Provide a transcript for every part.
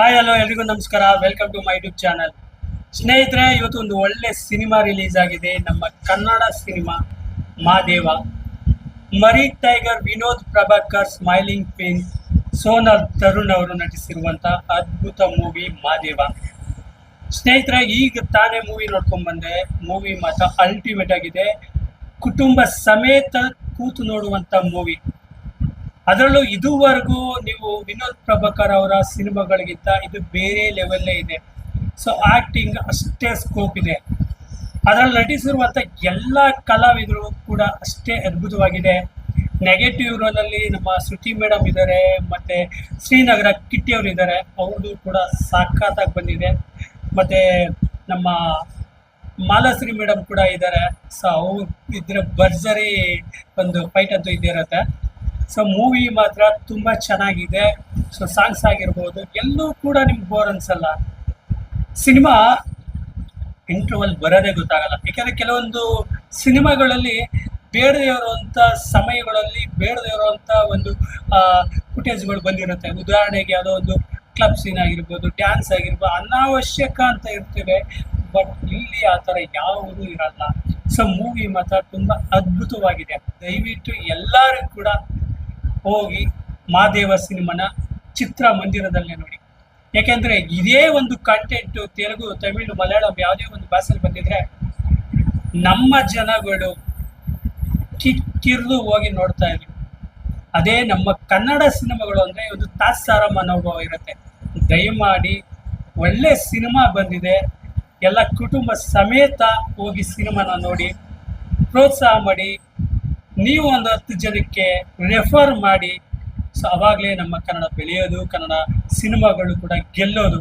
Hi hello ಎಲ್ರಿಗೂ ನಮಸ್ಕಾರ. Welcome to my YouTube channel. ಸ್ನೇಹಿತರೆ, ಇವತ್ತು ಒಂದು ಒಳ್ಳೆ ಸಿನಿಮಾ ರಿಲೀಸ್ ಆಗಿದೆ. ನಮ್ಮ ಕನ್ನಡ ಸಿನಿಮಾ ಮಾದೇವ. ಮರಿ tiger, Vinod Prabhakar, smiling pin, Sonal Tarun ಅವರು ನಟಿಸಿರುವಂತಹ ಅದ್ಭುತ ಮೂವಿ ಮಾದೇವ. ಸ್ನೇಹಿತರೆ, ಈಗ ತಾನೇ ಮೂವಿ ನೋಡ್ಕೊಂಡ್ ಬಂದೆ. ಮೂವಿ ಮಾತ್ರ ಅಲ್ಟಿಮೇಟ್ ಆಗಿದೆ. ಕುಟುಂಬ ಸಮೇತ ಕೂತು ನೋಡುವಂತ ಮೂವಿ. ಅದರಲ್ಲೂ ಇದುವರೆಗೂ ನೀವು ವಿನೋದ್ ಪ್ರಭಾಕರ್ ಅವರ ಸಿನಿಮಾಗಳಿಗಿಂತ ಇದು ಬೇರೆ ಲೆವೆಲ್ಲೇ ಇದೆ. ಸೊ ಆಕ್ಟಿಂಗ್ ಅಷ್ಟೇ ಸ್ಕೋಪ್ ಇದೆ. ಅದರಲ್ಲಿ ನಟಿಸಿರುವಂಥ ಎಲ್ಲ ಕಲಾವಿದರು ಕೂಡ ಅಷ್ಟೇ ಅದ್ಭುತವಾಗಿದೆ. ನೆಗೆಟಿವ್ ರೋಲಲ್ಲಿ ನಮ್ಮ ಶ್ರುತಿ ಮೇಡಮ್ ಇದ್ದಾರೆ, ಮತ್ತು ಶ್ರೀನಗರ ಕಿಟ್ಟಿ ಅವರು ಇದ್ದಾರೆ. ಅವ್ರದ್ದು ಕೂಡ ಸಾಕಾಗಿ ಬಂದಿದೆ. ಮತ್ತು ನಮ್ಮ ಮಾಲಾಶ್ರೀ ಮೇಡಮ್ ಕೂಡ ಇದ್ದಾರೆ. ಸೊ ಅವ್ರು ಇದ್ರೆ ಭರ್ಜರಿ ಒಂದು ಫೈಟ್ ಅಂತೂ ಇದ್ದೇ ಇರುತ್ತೆ. ಸೊ ಮೂವಿ ಮಾತ್ರ ತುಂಬ ಚೆನ್ನಾಗಿದೆ. ಸೊ ಸಾಂಗ್ಸ್ ಆಗಿರ್ಬೋದು, ಎಲ್ಲೂ ಕೂಡ ನಿಮ್ಗೆ ಬೋರ್ ಅನ್ಸಲ್ಲ. ಸಿನಿಮಾ ಇಂಟರ್ವಲ್ ಬರೋದೇ ಗೊತ್ತಾಗಲ್ಲ. ಯಾಕೆಂದರೆ ಕೆಲವೊಂದು ಸಿನಿಮಾಗಳಲ್ಲಿ ಬೇಡದೇ ಇರುವಂಥ ಸಮಯಗಳಲ್ಲಿ ಬೇಡದೇ ಇರುವಂಥ ಒಂದು ಫುಟೇಜ್ಗಳು ಬಂದಿರುತ್ತೆ. ಉದಾಹರಣೆಗೆ ಯಾವುದೋ ಒಂದು ಕ್ಲಬ್ ಸೀನ್ ಆಗಿರ್ಬೋದು, ಡ್ಯಾನ್ಸ್ ಆಗಿರ್ಬೋದು, ಅನಾವಶ್ಯಕ ಅಂತ ಇರ್ತೇವೆ. ಬಟ್ ಇಲ್ಲಿ ಆ ಥರ ಯಾವುದೂ ಇರಲ್ಲ. ಸೊ ಮೂವಿ ಮಾತ್ರ ತುಂಬ ಅದ್ಭುತವಾಗಿದೆ. ದಯವಿಟ್ಟು ಎಲ್ಲರೂ ಕೂಡ ಹೋಗಿ ಮಾದೇವ ಸಿನಿಮಾನ ಚಿತ್ರಮಂದಿರದಲ್ಲೇ ನೋಡಿ. ಯಾಕೆಂದರೆ ಇದೇ ಒಂದು ಕಂಟೆಂಟು ತೆಲುಗು, ತಮಿಳು, ಮಲಯಾಳಂ ಯಾವುದೇ ಒಂದು ಭಾಷೆಯಲ್ಲಿ ಬಂದಿದ್ರೆ ನಮ್ಮ ಜನಗಳು ಕಿರಿದು ಹೋಗಿ ನೋಡ್ತಾ ಇದ್ರು. ಅದೇ ನಮ್ಮ ಕನ್ನಡ ಸಿನಿಮಾಗಳು ಅಂದರೆ ಒಂದು ತಾತ್ಸಾರ ಮನೋಭಾವ ಇರುತ್ತೆ. ದಯಮಾಡಿ ಒಳ್ಳೆ ಸಿನಿಮಾ ಬಂದಿದೆ, ಎಲ್ಲ ಕುಟುಂಬ ಸಮೇತ ಹೋಗಿ ಸಿನಿಮಾನ ನೋಡಿ, ಪ್ರೋತ್ಸಾಹ ಮಾಡಿ. ನೀವು ಒಂದು 10 ಜನಕ್ಕೆ ರೆಫರ್ ಮಾಡಿ. ಸೊ ಅವಾಗಲೇ ನಮ್ಮ ಕನ್ನಡ ಬೆಳೆಯೋದು, ಕನ್ನಡ ಸಿನಿಮಾಗಳು ಕೂಡ ಗೆಲ್ಲೋದು.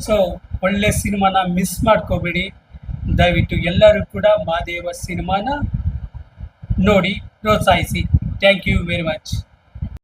ಸೊ ಒಳ್ಳೆ ಸಿನಿಮಾನ ಮಿಸ್ ಮಾಡ್ಕೋಬೇಡಿ. ದಯವಿಟ್ಟು ಎಲ್ಲರೂ ಕೂಡ ಮಾದೇವ ಸಿನಿಮಾನ ನೋಡಿ ಪ್ರೋತ್ಸಾಹಿಸಿ. Thank you very much.